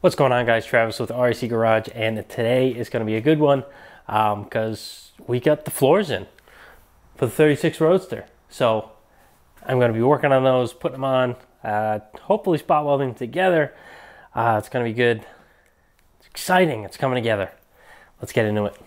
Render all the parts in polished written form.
What's going on, guys? Travis with REC Garage, and today is going to be a good one because we got the floors in for the 36 Roadster. So I'm going to be working on those, putting them on, hopefully spot welding together. It's going to be good. It's exciting. It's coming together. Let's get into it.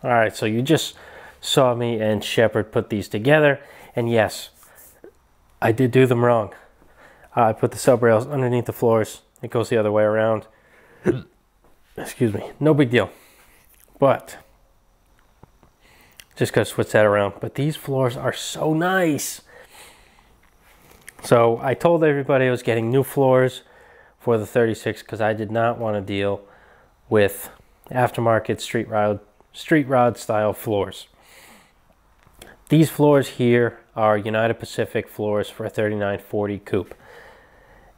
All right, so you just saw me and Shepard put these together, and yes, I did do them wrong. I put the sub rails underneath the floors. It goes the other way around. Excuse me, no big deal. But just gotta switch that around. But these floors are so nice. So I told everybody I was getting new floors for the 36 because I did not want to deal with aftermarket street rod style floors. These floors here are United Pacific floors for a 3940 coupe,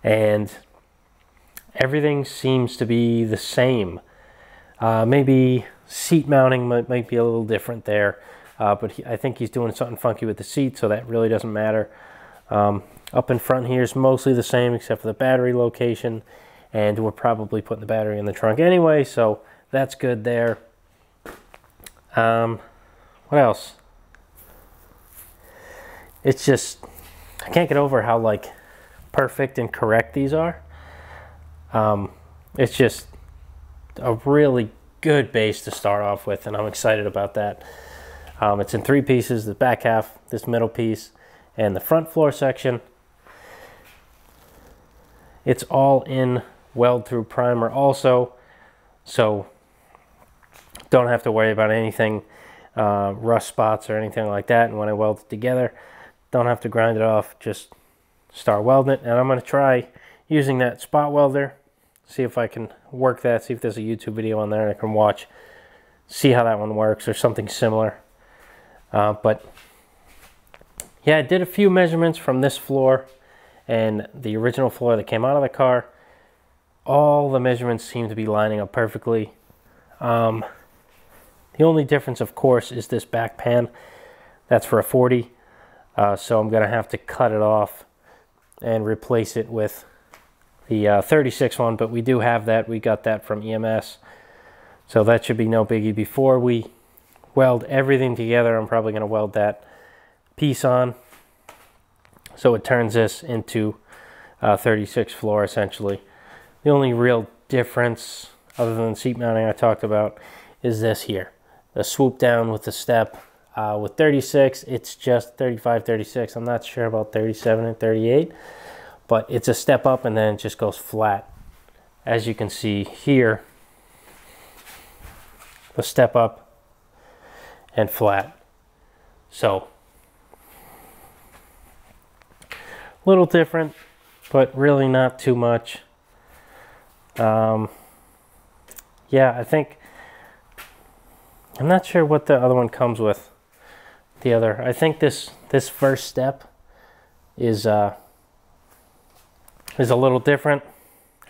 and everything seems to be the same. Maybe seat mounting might be a little different there, but I think he's doing something funky with the seat, so that really doesn't matter. Up in front here is mostly the same except for the battery location, and we're probably putting the battery in the trunk anyway, so that's good there. What else? It's just, I can't get over how like perfect and correct these are. It's just a really good base to start off with, and I'm excited about that. It's in 3 pieces, the back half, this middle piece, and the front floor section. It's all in weld through primer also, so don't have to worry about anything, rust spots or anything like that. And when I weld it together, don't have to grind it off, just start welding it. And I'm going to try using that spot welder, see if I can work that, see if there's a YouTube video on there I can watch, see how that one works or something similar. But yeah, I did a few measurements from this floor and the original floor that came out of the car. All the measurements seem to be lining up perfectly. The only difference, of course, is this back pan. That's for a 40, so I'm going to have to cut it off and replace it with the 36 one, but we do have that. We got that from EMS, so that should be no biggie. Before we weld everything together, I'm probably going to weld that piece on, so it turns this into 36 floor, essentially. The only real difference, other than seat mounting I talked about, is this here. The swoop down with the step. With 36, it's just 35, 36. I'm not sure about 37 and 38, but it's a step up and then it just goes flat. As you can see here, the step up and flat. So, a little different, but really not too much. Yeah, I think, I'm not sure what the other one comes with. I think this first step is a little different.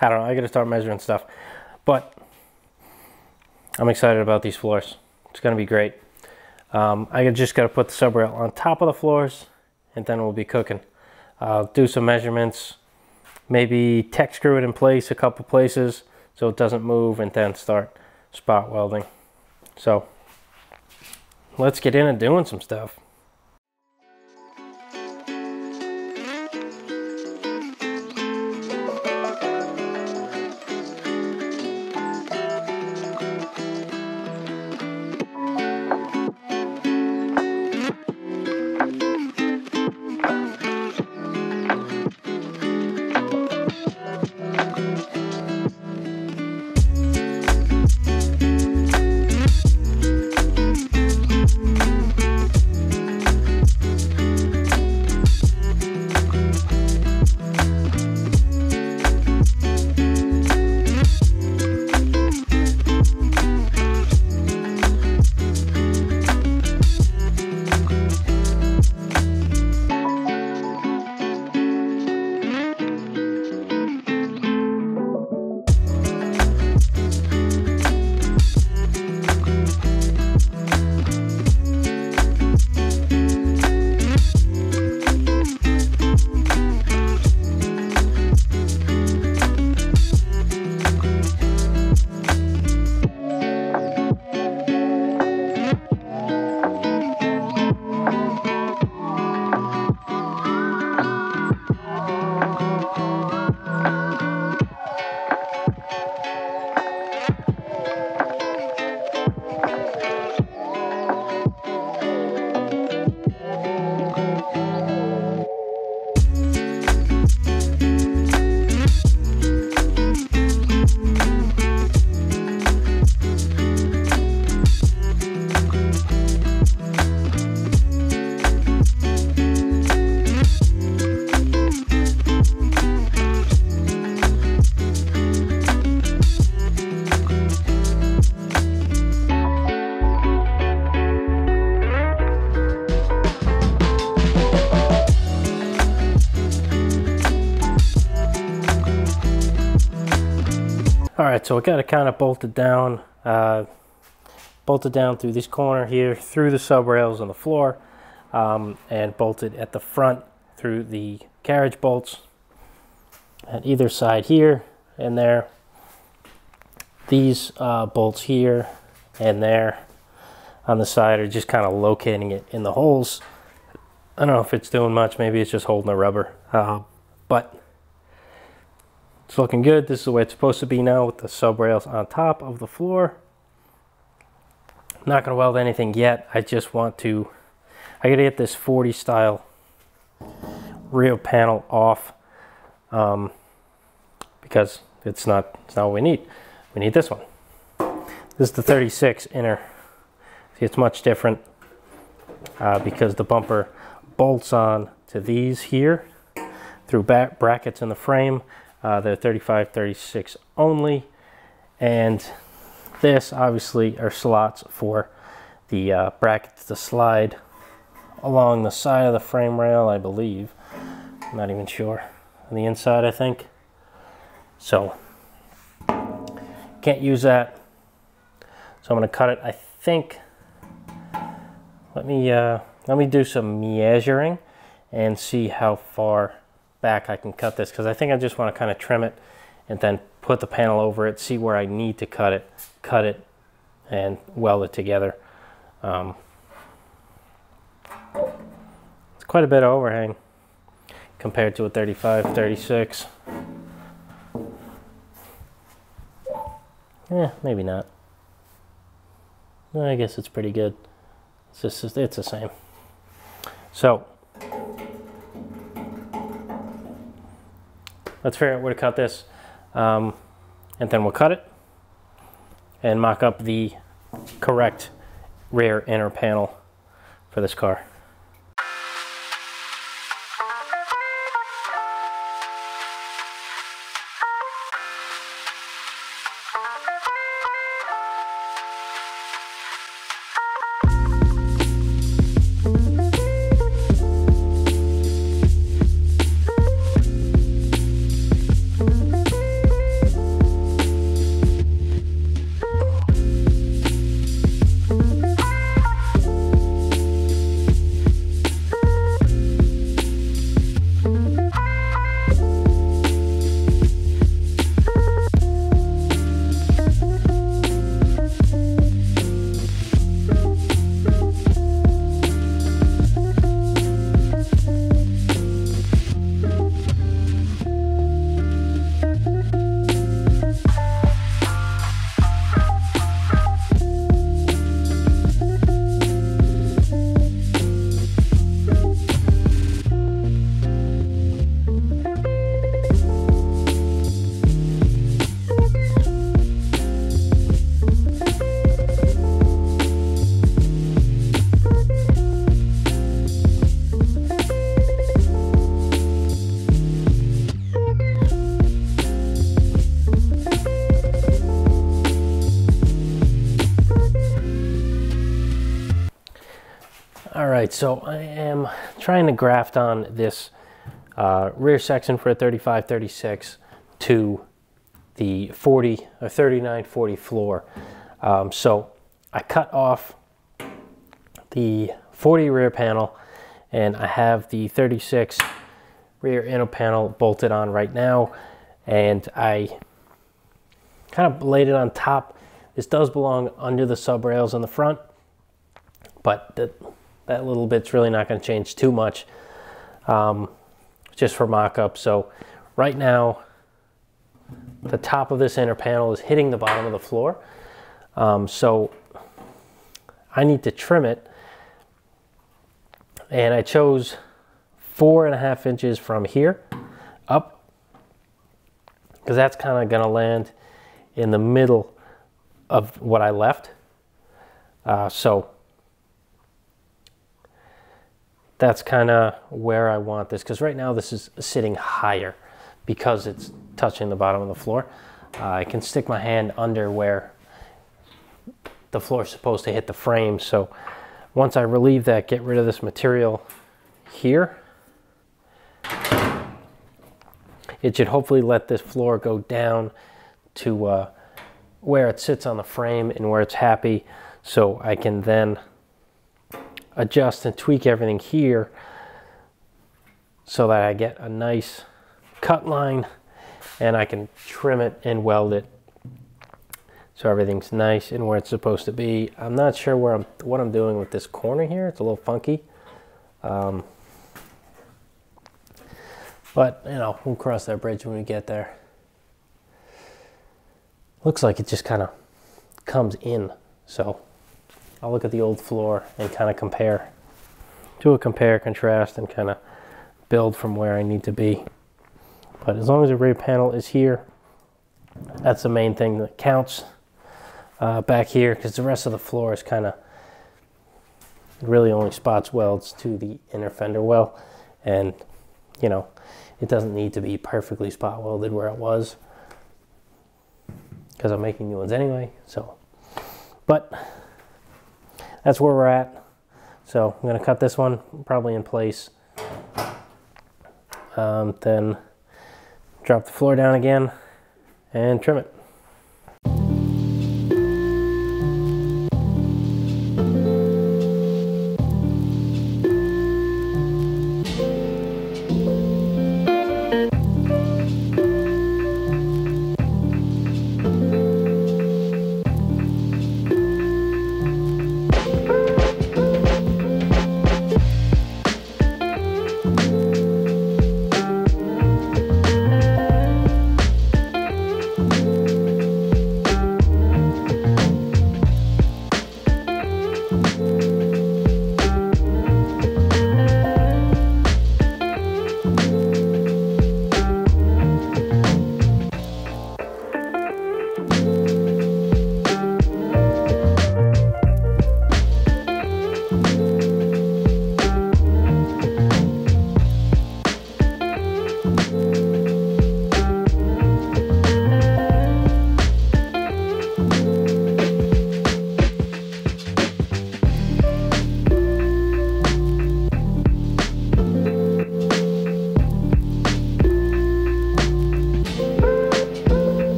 I don't know, I gotta start measuring stuff. But I'm excited about these floors. It's gonna be great. I just gotta put the sub rail on top of the floors and then we'll be cooking. Do some measurements, maybe tech screw it in place a couple places so it doesn't move, and then start spot welding. So let's get in and doing some stuff. Alright, so I got it kind of bolted down through this corner here, through the sub rails on the floor, and bolted at the front through the carriage bolts at either side here and there. These bolts here and there on the side are just kind of locating it in the holes. I don't know if it's doing much, maybe it's just holding the rubber, but it's looking good. This is the way it's supposed to be now, with the sub rails on top of the floor. I'm not going to weld anything yet. I just want to, I got to get this 40 style rear panel off, because it's not what we need. We need this one. This is the 36 inner. See, it's much different because the bumper bolts on to these here through brackets in the frame. They're 35, 36 only, and this obviously are slots for the brackets to slide along the side of the frame rail, I believe. I'm not even sure. On the inside, I think. So can't use that. So I'm going to cut it. I think. Let me do some measuring and see how far back I can cut this, because I think I just want to kind of trim it and then put the panel over it, see where I need to cut it, and weld it together. It's quite a bit of overhang compared to a 35, 36. Yeah, maybe not. I guess it's pretty good. It's the same. So let's figure out where to cut this, and then we'll cut it and mock up the correct rear inner panel for this car. right, so I am trying to graft on this rear section for a 35-36 to the 40 or 39-40 floor. So I cut off the 40 rear panel, and I have the 36 rear inner panel bolted on right now, and I kind of laid it on top. This does belong under the sub rails on the front, but that little bit's really not going to change too much, just for mock-up. So right now the top of this inner panel is hitting the bottom of the floor, so I need to trim it, and I chose 4.5 inches from here up, because that's kind of going to land in the middle of what I left. So that's kind of where I want this, because right now this is sitting higher because it's touching the bottom of the floor. I can stick my hand under where the floor is supposed to hit the frame. So once I relieve that, get rid of this material here, it should hopefully let this floor go down to where it sits on the frame and where it's happy, so I can then adjust and tweak everything here so that I get a nice cut line, and I can trim it and weld it so everything's nice and where it's supposed to be. I'm not sure what I'm doing with this corner here. It's a little funky, but you know, we'll cross that bridge when we get there. Looks like it just kind of comes in, so I'll look at the old floor and kind of compare, do a compare contrast, and kind of build from where I need to be. But as long as the rear panel is here, that's the main thing that counts back here, because the rest of the floor is kind of really only spots welds to the inner fender well, and you know, it doesn't need to be perfectly spot welded where it was, because I'm making new ones anyway. So, but that's where we're at. So I'm going to cut this one probably in place, then drop the floor down again and trim it.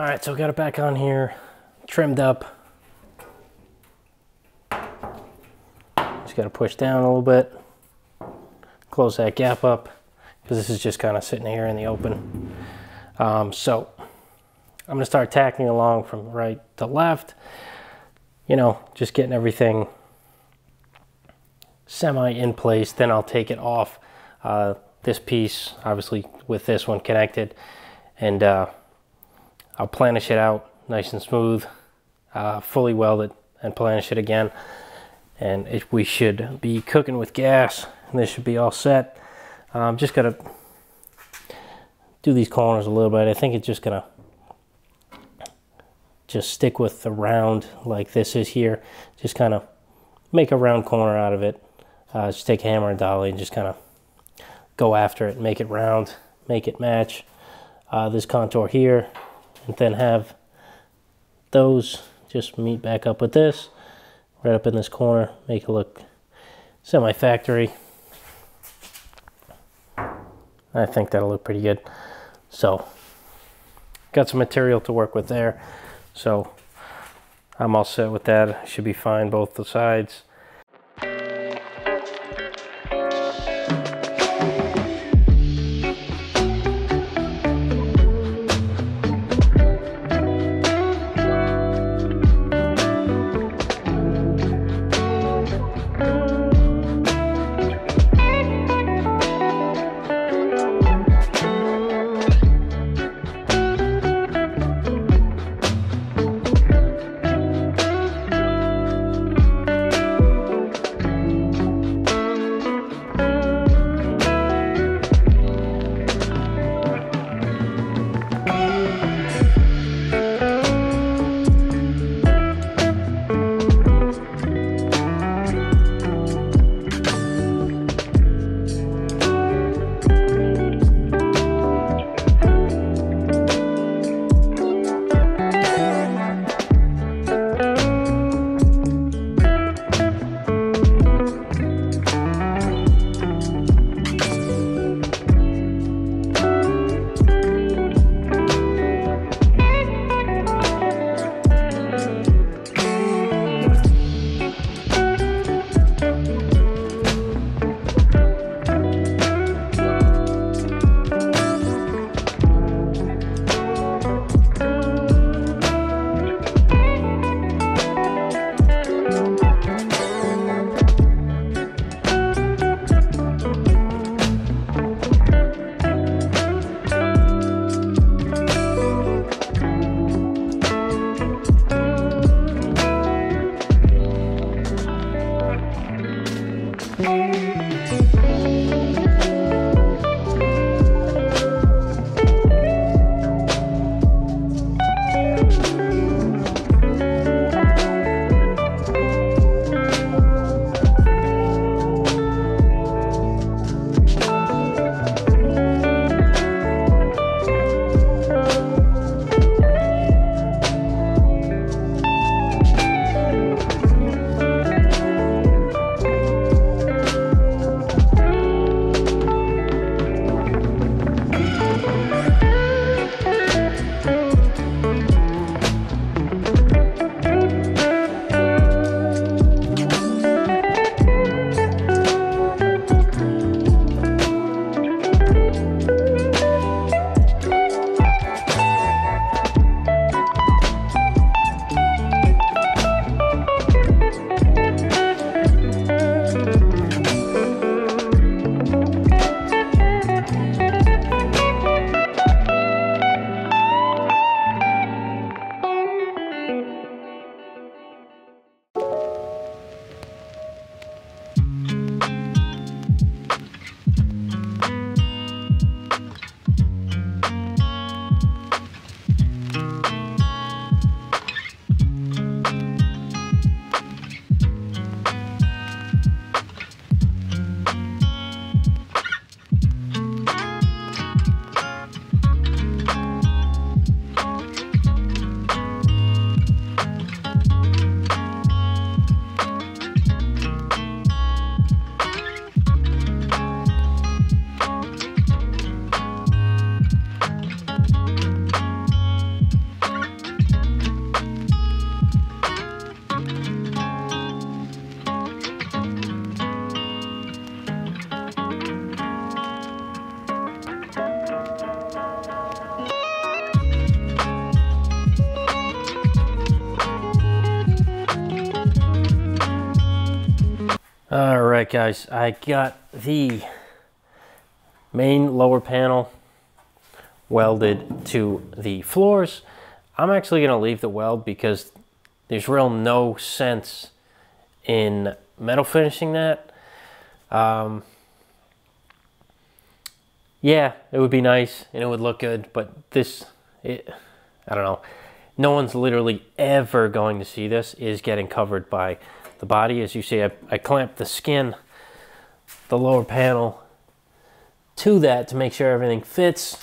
right, so got it back on here, trimmed up. Just got to push down a little bit, close that gap up, because this is just kind of sitting here in the open. So I'm going to start tacking along from right to left, you know, just getting everything semi in place. Then I'll take it off this piece, obviously with this one connected, and I'll planish it out nice and smooth, fully weld it and planish it again, and we should be cooking with gas, and this should be all set. Just gotta do these corners a little bit. I think it's just gonna stick with the round like this is here. Just kind of make a round corner out of it. Just take a hammer and dolly and just kind of go after it, make it round, make it match this contour here, and then have those just meet back up with this right up in this corner, make it look semi-factory. I think that'll look pretty good. So got some material to work with there, so I'm all set with that. Should be fine both the sides. right, guys, I got the main lower panel welded to the floors. I'm actually going to leave the weld because there's real no sense in metal finishing that. Yeah, it would be nice and it would look good, but I don't know. No one's literally ever going to see this. Is getting covered by the body. As you see, I clamped the skin, the lower panel, to that to make sure everything fits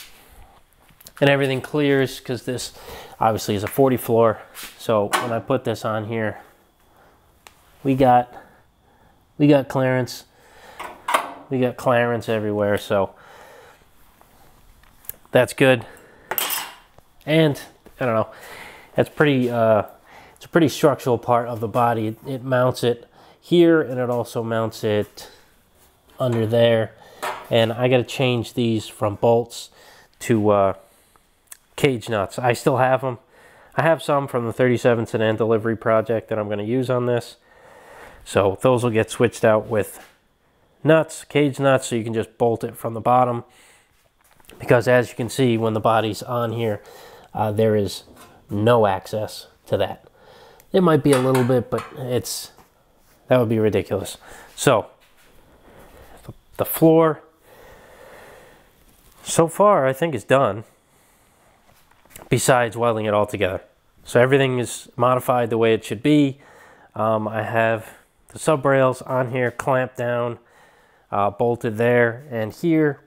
and everything clears, because this obviously is a 40 floor. So when I put this on here, we got clearance. We got clearance everywhere, so that's good. And I don't know, that's pretty it's a pretty structural part of the body. It mounts it here, and it also mounts it under there. And I got to change these from bolts to cage nuts. I still have them. I have some from the 37 sedan delivery project that I'm going to use on this. So those will get switched out with nuts, cage nuts, so you can just bolt it from the bottom. Because as you can see, when the body's on here, there is no access to that. It might be a little bit, but that would be ridiculous. So the floor so far I think is done, besides welding it all together. So everything is modified the way it should be. I have the sub rails on here clamped down, bolted there, and here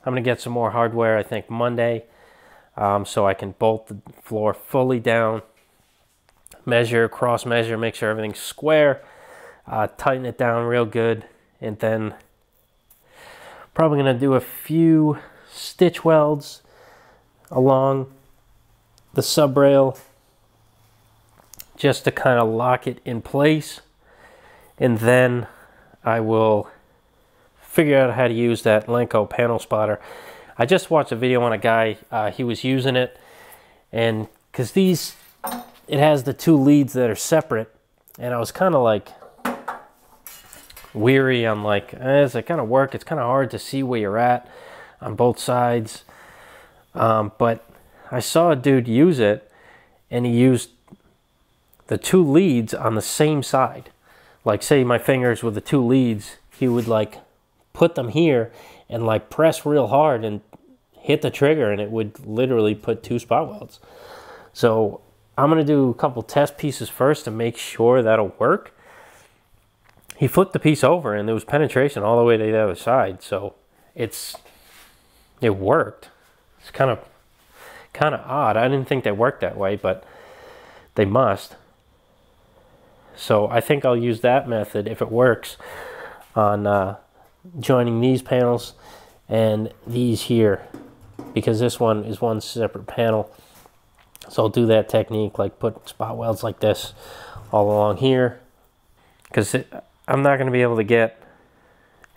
I'm going to get some more hardware, I think Monday, so I can bolt the floor fully down, measure, cross measure, make sure everything's square, tighten it down real good, and then probably going to do a few stitch welds along the sub rail just to kind of lock it in place, and then I will figure out how to use that Lenco panel spotter. I just watched a video on a guy, he was using it, and because it has the two leads that are separate, and I was kind of like weary on like, does it kind of work? It's kind of hard to see where you're at on both sides. But I saw a dude use it, and he used the two leads on the same side. Like, say my fingers with the two leads, he would like put them here and like press real hard and hit the trigger, and it would literally put two spot welds. So I'm going to do a couple test pieces first to make sure that'll work. He flipped the piece over and there was penetration all the way to the other side. So it worked. It's kind of odd. I didn't think they worked that way, but they must. So I think I'll use that method if it works on joining these panels and these here, because this one is one separate panel. So I'll do that technique, like put spot welds like this all along here, because I'm not going to be able to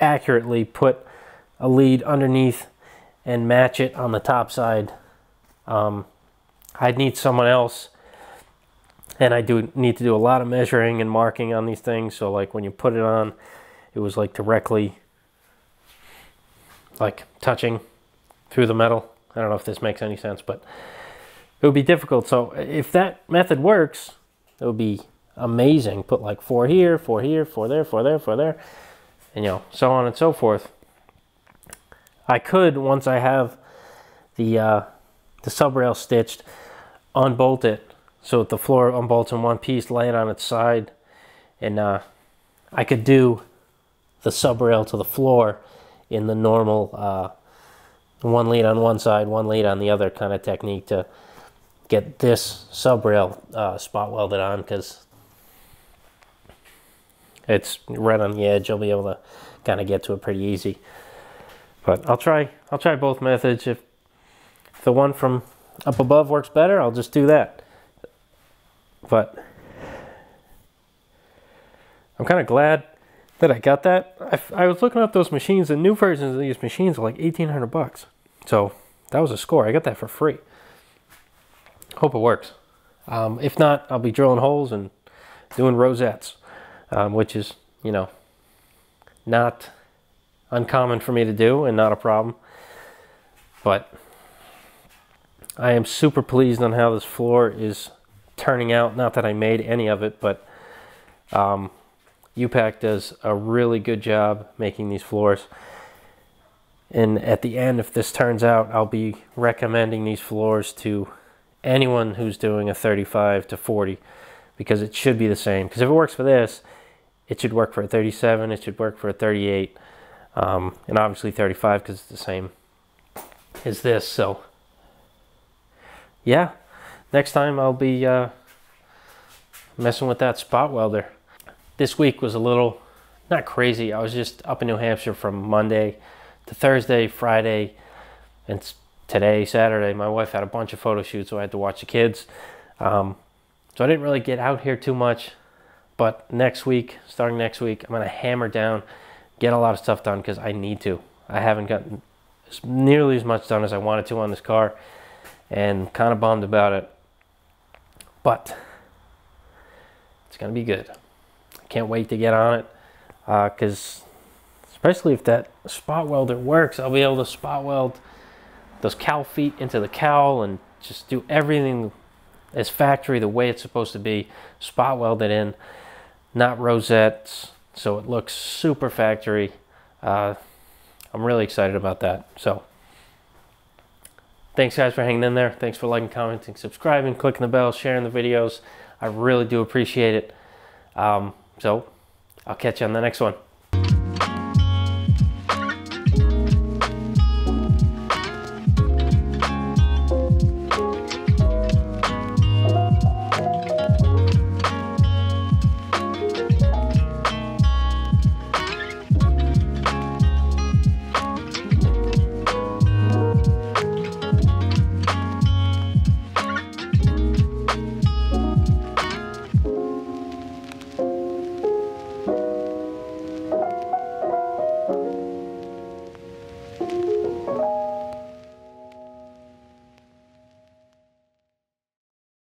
accurately put a lead underneath and match it on the top side. I'd need someone else, and I do need to do a lot of measuring and marking on these things. So like when you put it on, it was like directly like touching through the metal. I don't know if this makes any sense, but it would be difficult. So if that method works, it would be amazing. Put like 4 here, 4 here, 4 there, 4 there, 4 there, and so on and so forth. I could, once I have the sub rail stitched, unbolt it so the floor unbolts in one piece, lay it on its side, and I could do the sub rail to the floor in the normal one lead on one side, one lead on the other kind of technique to get this sub rail spot welded on, because it's right on the edge. I'll be able to kind of get to it pretty easy. But I'll try both methods. If the one from up above works better, I'll just do that. But I'm kind of glad that I got that. I was looking up those machines. The new versions of these machines are like 1,800 bucks. So that was a score. I got that for free. Hope it works. If not, I'll be drilling holes and doing rosettes, which is, Not uncommon for me to do and not a problem. But I am super pleased on how this floor is turning out. Not that I made any of it, but U-Pack does a really good job making these floors. And at the end, if this turns out, I'll be recommending these floors to anyone who's doing a 35 to 40, because it should be the same. Because if it works for this, it should work for a 37, it should work for a 38, and obviously 35 because it's the same as this. So yeah, next time I'll be messing with that spot welder. This week was a little, not crazy. I was just up in New Hampshire from Monday to Thursday, Friday, and today, Saturday. My wife had a bunch of photo shoots, so I had to watch the kids. So I didn't really get out here too much. But next week, starting next week, I'm going to hammer down, get a lot of stuff done because I need to. I haven't gotten nearly as much done as I wanted to on this car, and kind of bummed about it. But it's going to be good. Can't wait to get on it, because especially if that spot welder works, I'll be able to spot weld those cowl feet into the cowl and just do everything as factory the way it's supposed to be. Spot weld it in, not rosettes, so it looks super factory. I'm really excited about that. So thanks guys for hanging in there. Thanks for liking, commenting, subscribing, clicking the bell, sharing the videos. I really do appreciate it. So I'll catch you on the next one.